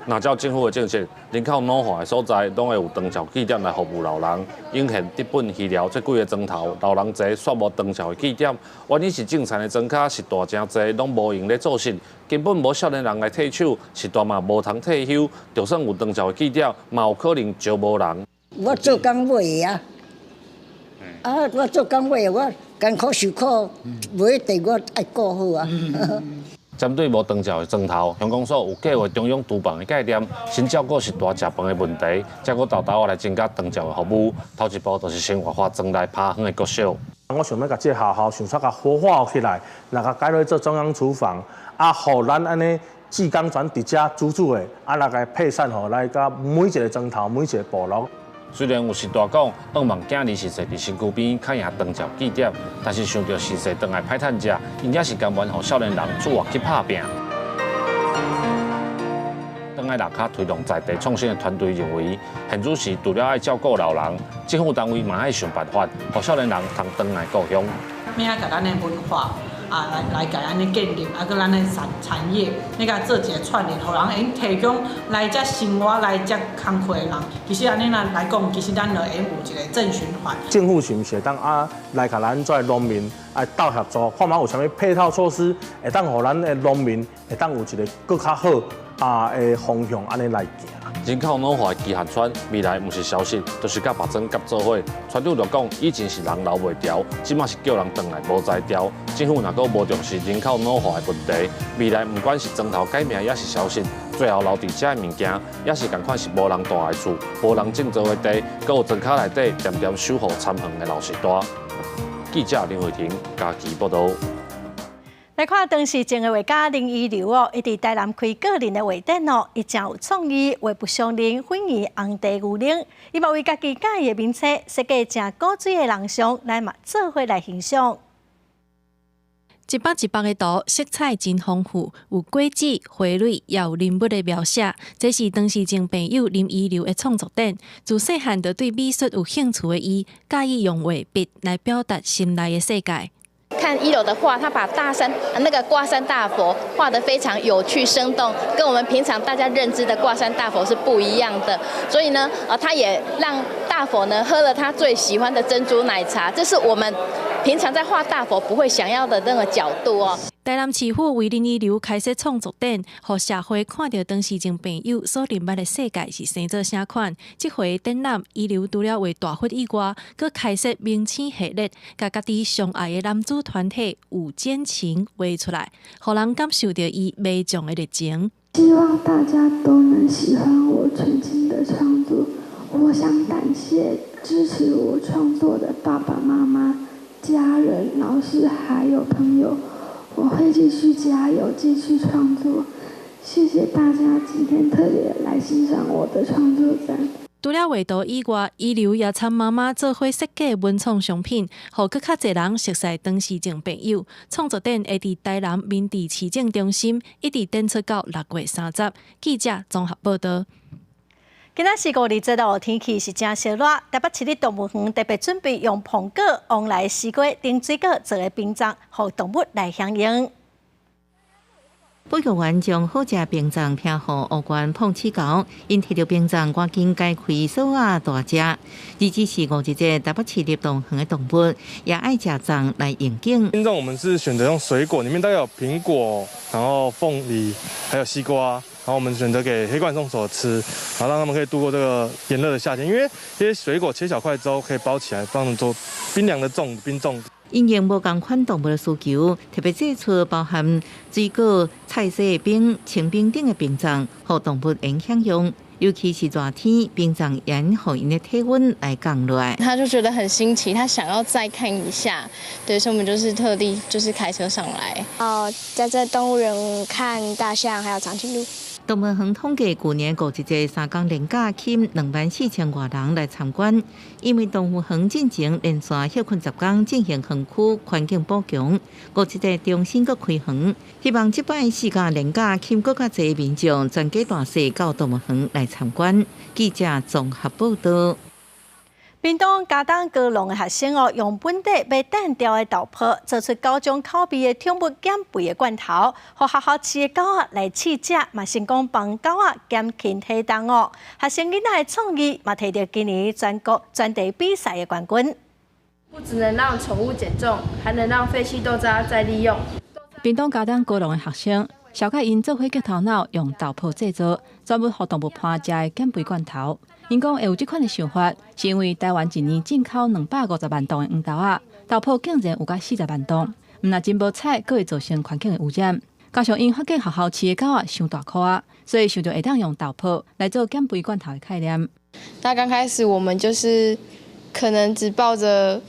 那照政府的政策，人口老化的所在，拢会有长照据点来服务老人。永贤、德本、鱼寮这几个庄头，老人侪煞无长照的据点，原因是种田的庄卡是大真侪，拢无用咧做事，根本无少年人来退休，是大嘛无通退休。就算有长照的据点，嘛有可能招无人。我做工买啊，我做工买，我艰苦受苦，买地我爱顾好啊。针对无长照的庄头，乡公所有计划中央厨房的概念，先照顾食大食饭的问题，再搁豆豆来增加长照的服务。头一步就是生活化庄内扒饭的国小。我想要甲这学校想说甲活化起来，来甲改落做中央厨房，互咱安尼志工团伫遮煮的，来甲配散互来甲每一个庄头、每一个部落。虽然有时大讲，望望囝儿是坐伫身躯边，较赢长照据点，但是想到时势转来歹趁食，因也是甘愿互少年人出外去打拼。转来六甲推动在地创新的团队认为，现主时除了爱照顾老人，政府单位嘛爱想办法，互少年人通转来故乡。咩啊？甲咱的文化来甲安尼建立，搁咱的产业，你甲做一个串联，互人会提供来遮生活、来遮工课的人。其实安尼来讲，其实咱就会有一个正循环。政府是毋是会当来甲咱做农民斗合作，看卖有啥物配套措施，会当互咱的农民会当有一个更较好的方向安尼来行。人口老化的极限村，未来毋是消息，就是甲别庄甲做伙。村长就讲，以前是人留袂调，即马是叫人转来无才调。政府若阁无重视人口老化的问题，未来毋管是庄头改名也是消息，最后留伫遮的物件，也是共款是无人住的厝，无人种植的地，佮有庄脚内底点点守护参访的老师大。记者林慧婷家己报道。来看当时前的画家林依流哦，伊伫台南开个人的画展哦，伊真有创意，画不相邻，反而红地牛奶。伊嘛为家己喜的名册设计正古水的人像，来嘛做伙来欣赏。一幅一幅的图，色彩真丰富，有轨迹、花蕊，也有人物的描写。这是当时前朋友林依流的创作展。自细汉就对美术有兴趣的伊，介意用画笔来表达心内的世界。看一楼的画，他把那个挂山大佛画得非常有趣生动，跟我们平常大家认知的挂山大佛是不一样的。所以呢，他也让大佛呢喝了他最喜欢的珍珠奶茶，这是我们平常在画大佛不会想要的那个角度哦。台南市府为林依流开设创作展，让社会看到当时前朋友所认捌的世界是生做啥款。这回展览，依流除了为大佛以外，佮开设明星系列，甲家己上爱的男子团体有奸情画出来，让人感受到伊美强的热情。希望大家都能喜欢我全新的创作。我想感谢支持我创作的爸爸妈妈、家人、老师还有朋友。我会继续加油，继续创作。谢谢大家今天特别来欣赏我的创作展。除了画图以外，依流也参妈妈做伙设计文创商品，让更较侪人熟悉当时前朋友。创作展会伫台南民治市政中心一直展出到6月30。记者综合报道。今仔是5日节哦，天气是真热热。台北市立动物园特别准备用苹果、往来西瓜、顶水果做个冰杖，让动物来享用。保育员将好食冰杖拼互学员碰起高，因摕到冰杖赶紧解开锁啊大只。日子是5日节，台北市立动物园的动物也爱食杖来应景。冰杖我们是选择用水果，里面大概有苹果，然后凤梨，还有西瓜。然后我们选择给黑冠松鼠吃，然后让他们可以度过这个炎热的夏天。因为这些水果切小块之后可以包起来，放它们做冰凉的冰粽。因应无同款动物的需求，特别制出包含水果、菜色冰、清冰等的冰杖，让动物能享用。尤其是热天，冰杖也让因的体温来降落来。他就觉得很新奇，他想要再看一下，对，所以我们就是特地开车上来。在这动物园看大象，还有长颈鹿。动物园统计去年5日节3天连假吸引24000多人来参观，因为动物园进前连续休困10天进行园区环境补强，5日节重新搁开园，希望这摆4天连假吸引更加侪民众全家大细到动物园来参观。记者综合报道。屏东嘉东高农的学生哦，用本地被单调的豆粕做出9种口味的宠物减肥的罐头，和学校饲的狗仔来试食，嘛成功帮狗仔减轻体重哦。学生囡仔的创意嘛，摕到今年全国专题比赛的冠军。不只能让宠物减重，还能让废弃豆渣再利用。屏东嘉东高农的学生，小甲因做伙结头脑，用豆粕制作，专门予动物伴食的减肥罐头。因讲会有这款的想法，是因为台湾一年进口250万吨的黄豆仔，豆粕竟然有甲40万吨，毋但真无彩，佫会造成环境的污染。加上因发现学校饲的狗仔伤大颗啊，所以想着会当用豆粕来做减肥罐头的概念。那刚开始我们就是可能只抱着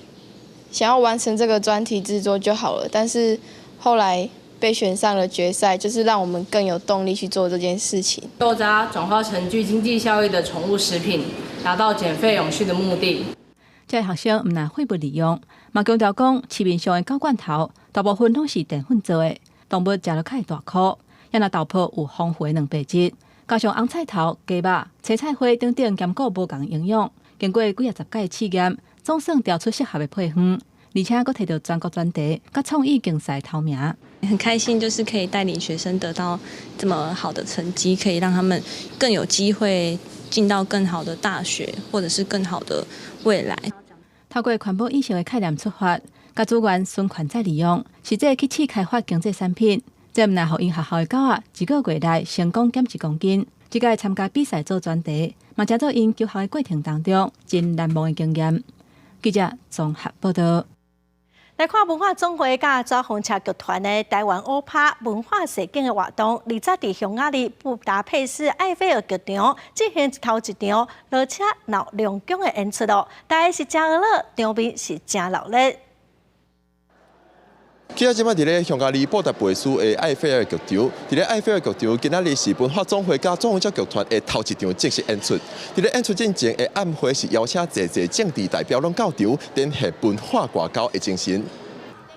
想要完成这个专题制作就好了，但是后来被选上了决赛，就是让我们更有动力去做这件事情。豆渣转化成具经济效益的宠物食品，达到减肥永续的目的。这学生毋但废物利用，嘛强调讲市面上的狗罐头大部分拢是淀粉做的，动物食落较会大颗。也若豆粕有丰富的蛋白质，加上红菜头、鸡肉、青菜花等等兼顾无共营养，经过几啊10届的试验，总算调出适合的配方。而且佫摕到全国专题，甲创意竞赛头名。很开心，就是可以带领学生得到这么好的成绩，可以让他们更有机会进到更好的大学，或者是更好的未来。透过环保意识的概念出发，甲资源循环再利用，实际去试开发经济产品。这毋但互因学校的狗仔1个月内成功减1公斤，这个参加比赛做专题，嘛加做因求学的过程当中真难忘的经验。记者综合报道。来看文化总会甲抓风车剧团的台湾欧趴文化实景的活动，20日伫匈牙利布达佩斯埃菲尔剧场进行头一场罗车闹龙宫的演出咯。大家是真热闹，场面是真热闹。今仔日伫咧匈牙利布达佩斯的埃菲尔剧场，伫咧埃菲尔剧场，今仔日是文化总会甲总会者剧团的头一场正式演出。伫咧演出进前的暗会是邀请侪政治代表拢到场，展现文化外交的精神。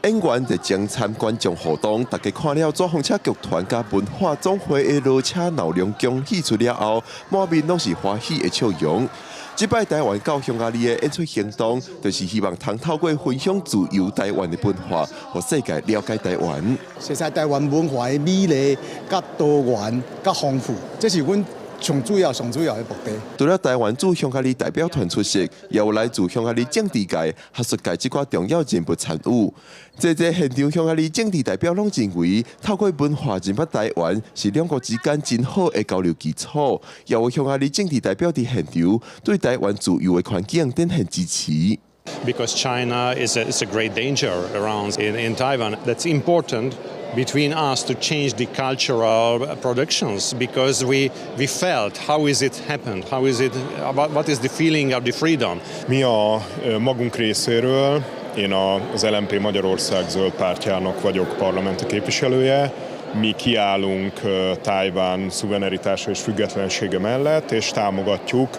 演员热情参观众互动，大家看了左风车剧团甲文化总会的罗车闹龙宫演出了后，满面拢是欢喜的笑容。这摆台湾到匈牙利的演出行动，就是希望通透过分享自由台湾的文化，和世界了解台湾。实在台湾文化的美丽、甲多元、甲丰富，这是阮上主要的目的。除了台湾驻匈牙利代表团出席，也有来自匈牙利政治界、学术界这寡重要人物参与。这现场匈牙利政治代表拢认为，透过文化认识台湾是两国之间真好的交流基础。也有匈牙利政治代表伫现场对台湾自由的环境展现支持。Because China is a great danger around in Taiwan. That's important between us to change the cultural productions because we felt how is it happened, how is it, what is the feeling of the freedom. Mi a magunk részéről, én az LMP Magyarország Zöld Pártjának vagyok parlamenti képviselője. Mi kiállunk Tajván szuverenitása és függetlensége mellett, és támogatjuk,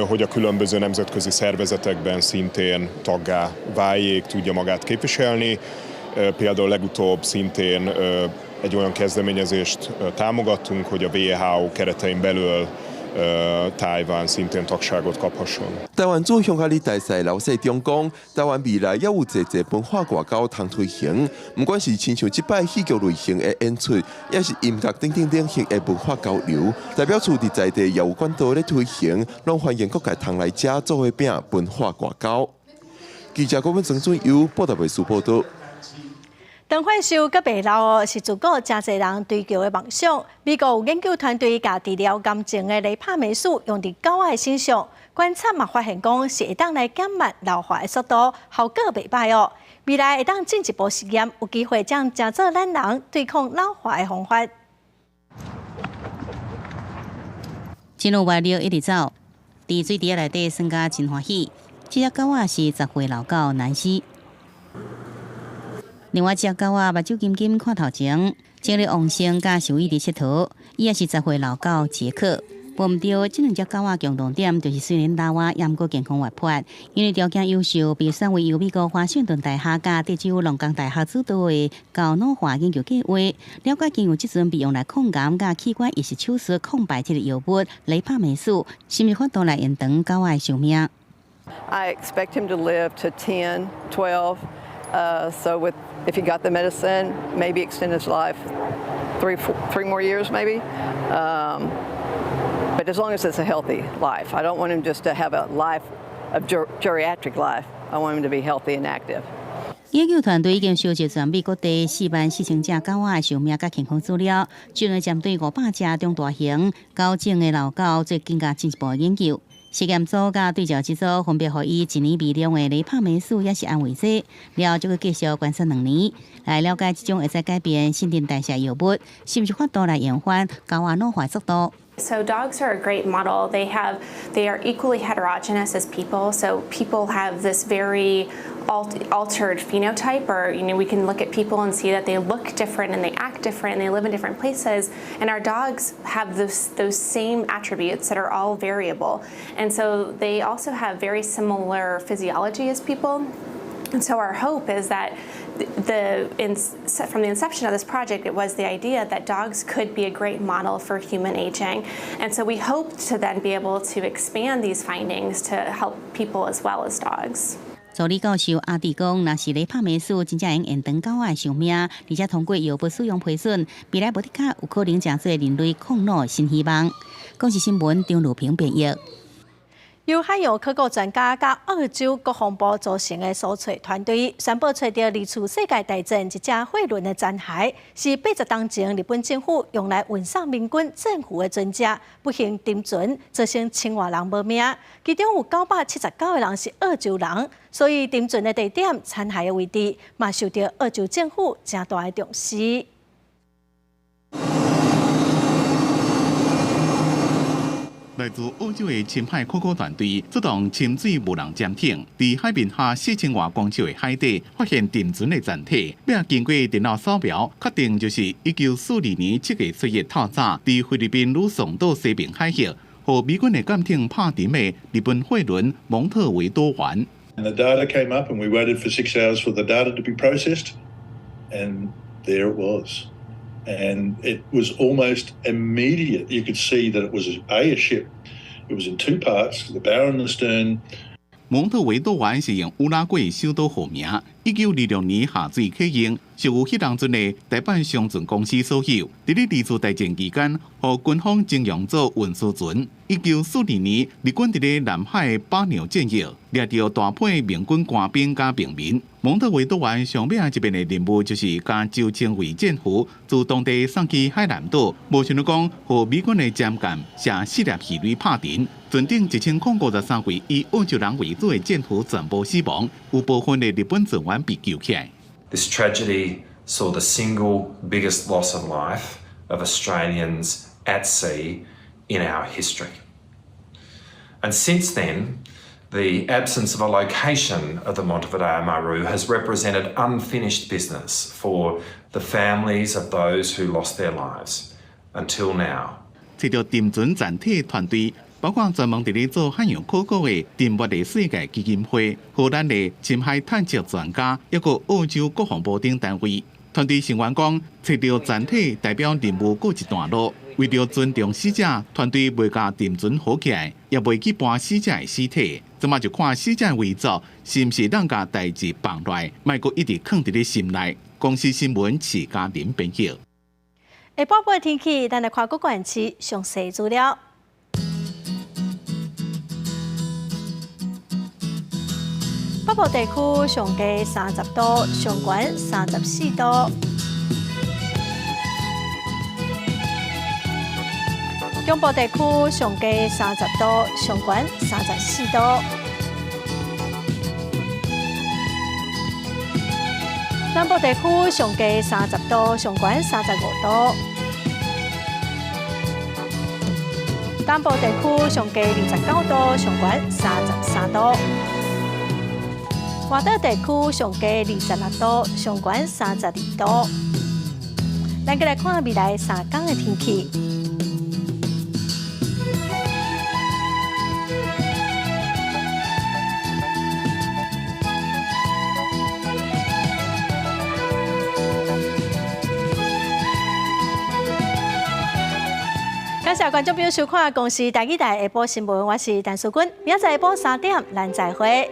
hogy a különböző nemzetközi szervezetekben szintén taggá váljék, tudja magát képviselni. Például legutóbb szintén egy olyan kezdeményezést támogattunk, hogy a WHO keretein belül Taiwan szintén tagságot kaphasson。台湾驻匈牙利大使刘世忠讲，台湾未来也有侪文化外交通推行，不管是亲像即摆戏剧类型的演出，也是音乐等领域的文化交流。代表处在地也有管道咧推行，拢欢迎各界通来遮做伙拼文化外交。记者郭文成最由报道为苏报道。灯会秀佮白老哦，是自古真侪人追求的梦想。美国有研究团队甲治疗癌症的雷帕霉素用伫狗仔身上，观察嘛发现讲是会当来减慢老化的速度，效果袂歹哦。未来会当进一步实验，有机会将真做咱人对抗老化的方法。进入外六一直走，伫水池内底耍甲真欢喜。这只狗仔是10岁老狗南希。另外一只狗仔目睭金金看头前，精力旺盛，甲受益伫佚佗。伊也是10岁老狗杰克。无毋对，这两只狗仔共同点就是虽然老活，也毋过健康活泼，因为条件优秀，被选为由美国华盛顿大学甲德州农工大学主导的高脑化研究计划，了解经由即阵被用来抗癌甲器官移植手术抗败这个药物雷帕霉素，是毋是法度来延长狗仔的寿命 ？I expect him to live to 10, 12. So if he got the medicine, maybe extend his life three more years, maybe. But as long as it's a healthy life, I don't want him just to have a life of geriatric life. I want him to be healthy and active. 研究团队已经收集全美各地44000只狗仔的寿命甲健康资料，就能针对500只中大型高种的老狗做更加进一步研究。实验组甲对照之组分别予伊1年微量的雷帕霉素也是安慰剂，了就继续观察2年，来了解这种会使改变新陈代谢药物是不是法度来延缓狗仔老化速度。So dogs are a great model. They are equally heterogeneous as people. So people have this very altered phenotype, or we can look at people and see that they look different and they act different and they live in different places. And our dogs have those same attributes that are all variable. And so they also have very similar physiology as people. And so our hope is that from the inception of this project, it was the idea that dogs could be a great model for human aging. And so we hope to then be able to expand these findings to help people as well as dogs. 助理教授阿弟讲，若是雷帕霉素真正用延长狗仔的寿命，而且通过药物使用培训，未来无的确有可能成做人类抗老的新希望。讲是新闻张鲁平编译。由海洋科学专家甲澳洲国防部组成的搜查团队，宣布找到离处世界大战一只货轮的残骸，是80年前日本政府用来运送民军政府的船只不幸沉船，造成1000多人无命，其中有979个人是澳洲人，所以沉船的地点、残骸的位置，嘛受到澳洲政府正大的重视。来自澳洲的深海科学团队出动潜水无人潜艇，在海面下4000多公尺的海底发现沉船的残体，并经过电脑扫描，确定就是1942年7月7日透早在菲律宾鲁松岛西边海域，和美军的舰艇拍沉的日本货轮蒙特维多丸。And the data came up, and we waited for 6 hours for the data to be processed, and there it was. And it was almost immediate. You could see that it was a ship. It was in two parts, the bow and the stern. 蒙特维多丸是用乌拉圭首都号名，1926年下水启用，是由迄当阵的台版商船公司所有。在二次大战期间，予军方征用做运输船。1942年，日军伫咧南海巴鸟战役，掠到大批民军官兵加平民。蒙特维多丸上面一边的任务就是将舟称为舰夫，自当地送去海南岛。无想到讲，和美军的舰舰射4粒鱼雷拍沉，船顶1053位以澳洲人为主的舰夫全部死亡，有部分的日本船员被救起来。This tragedy saw the single biggest loss of life of Australians at sea in our history. And since then, the absence of a location of the Montevideo Maru has represented unfinished business for the families of those who lost their lives until now. 找到沉船残体的团队，包括专门伫咧做海洋考古的沉没的世界基金会、荷兰的深海探测专家，抑个澳洲国防部等单位。团队成员讲，找到残体代表任务过一段路。为了尊重死者，团队未甲沉船浮起来，也未去搬死者的尸体。即马就看死者遗作是毋是当甲代志放落，莫阁一直藏伫咧心内。公司新闻是家人编辑。下晡尾天气，咱来看各县市详细资料。北部地区上低30度，上悬34度。中部地区上低30度，上悬34度。南部地区上低30度，上悬35度。东部地区上低29度，上悬33度。华岛地区上低26度，上悬32度。咱再来看未来3天的天气。感谢观众朋友收看《公视台语台下晡新闻》，我是陈淑君，明仔载下晡3点，咱再会。